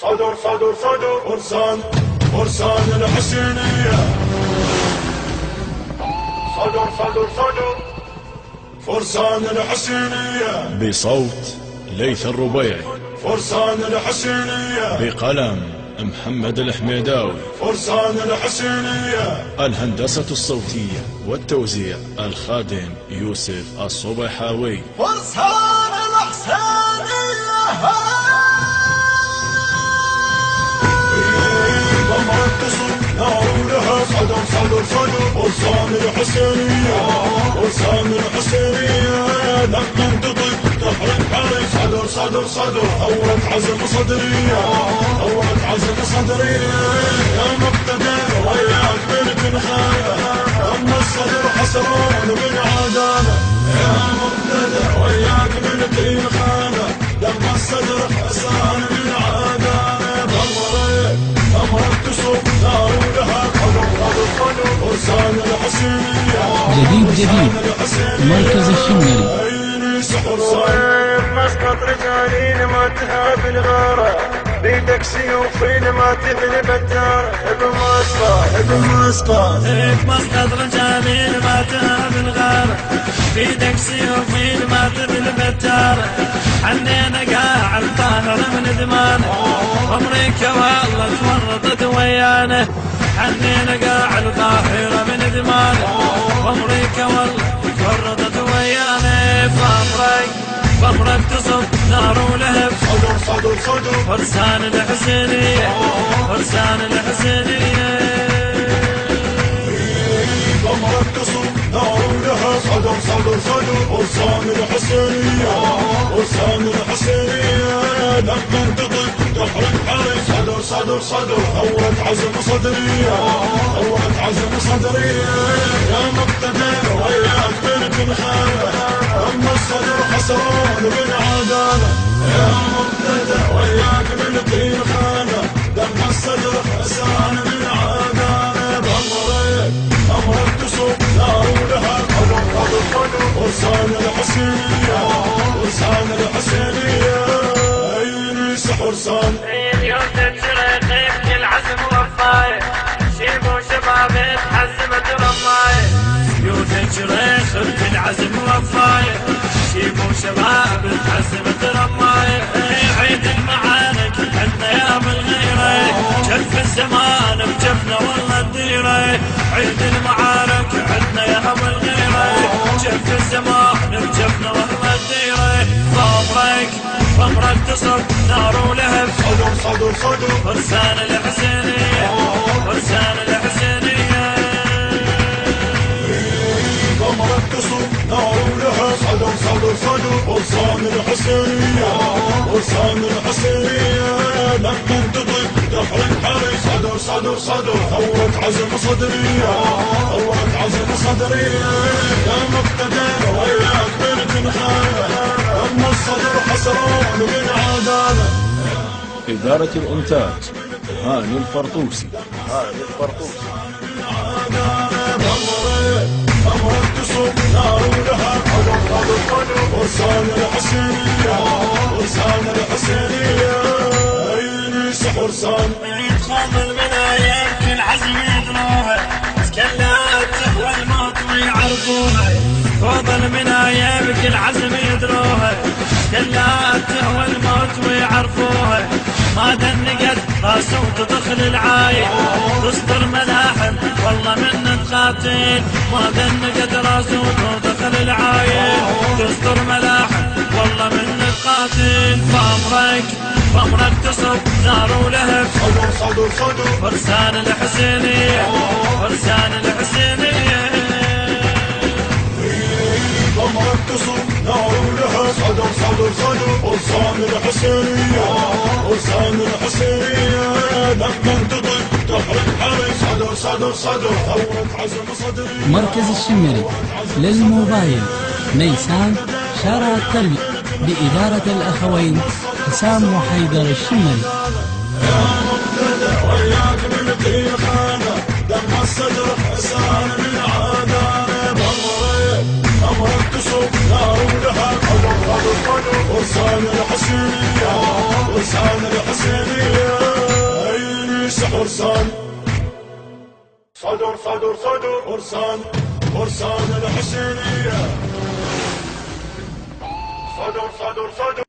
صدر صدر صدر فرسان الحسينية. صدر صدر صدر فرسان الحسينية. بصوت ليث الربيعي. فرسان الحسينية. بقلم محمد الحميداوي. فرسان الحسينية. الهندسة الصوتية والتوزيع الخادم يوسف الصبيحاوي. فرسان الحسينية. صدر صدر صدر فرسان الحسينية. فرسان الحسينية لما تطق تحرق حري. صدر صدر صدر ثورة عزم صدرية. ثورة عزم صدرية يا مقتدر وياك بنت الخانة. أما الصدر حسران من عدالة يا مقتدر وياك بنت الخانة. لما الصدر حسران من عدالة أمرك تصب نار ولها فرسان الحسينية. جديد مركز الشمري. مسقط رجالين ما تهاب الغارة. بيدك سيوفين ما تبني بتارة. بمسقط رجالين ما تهاب الغارة. بيدك سيوفين ما تبني بتارة. حنينا قاعد طاهر من دمانه. أمريكا والله تورطت ويانا. حنينا قاعد طاهر من دمانه. أمريكا والله تورطت ويانا. فمرك تصب نار ولهب. صدر صدر صدر فرسان الحسينية. فرسان الحسينية. فمرك تصب نار ولهب. صدر صدر صدر فرسان الحسينية. فرسان الحسينية لما تطق تحرق حري. صدر صدر صدر ثورة عزم صدرية. ثورة عزم صدرية يا مقتدر وياك بنت الخانة. أما الصدر حسران من عدالة يا مقتدر وياك بنت الخانة. لما الصدر حسران من عدالة أمرك تصب نار ولها. فرسان الحسينية. فرسان الحسينية. فرسان يوم تجري خيف العزم وفاية. شيب وشباب تحزمت رماية. يوم تجري خيف العزم وفاية. شيب وشباب تحزمت رماية. عيد المعارك عندنا يا بالغيرة. جف الزمان بجفنا والله الديرة. عيد المعارك عندنا يا بالغيرة. جف الزمان بجفنا والله الديرة. فمرك تصب نار ولهب. صدر صدر صدر فرسان الحسينية. فرسان الحسينية. فمرك تصب نار ولهب. صدر صدر صدر فرسان الحسينية. فرسان الحسينية لما تطق تحرق حري. صدر صدر صدر ثورة عزم صدرية. ثورة عزم صدرية يا مقتدر وياك بنت الخانة. أما الصدر حسران من عدالة. إدارة الإنتاج هاني الفرطوسي. أمرك تصب نار ولها. فرسان الحسينية. فرسان الحسينية. فرسان يتخاض المنايا كل عزم يدروها. تكلات تهوى الموت ويعرفوها. خوض المنايا بكل عزم يدروها. تكلات تهوى الموت ويعرفوها. ما دنقت راسه وتدخل العاية. تصدر ملاحم والله من تقاتل. ما دنقت راسه وتدخل العاية. تصدر ملاحم والله من تقاتل. فمرك تصب نار ولهب. صدر صدر صدر فرسان الحسينية. فرسان الحسينية. فمرك تصب نار ولها. صدر صدر صدر فرسان الحسينية. فرسان الحسينية لما تطق تحرق حري. صدر صدر صدر ثورة عزم صدرية. مركز الشمري للموبايل نيسان شارع التربية بإدارة الأخوين حسام وحيدر الشمري. يا مقتدر وياك بنت الخانة. لما الصدر حسران من عدالة. أمرك تصب نار ولها. فرسان الحسينية. فرسان الحسينية. فرسان صدر صدر صدر فرسان فرسان الحسينية صدر صدر صدر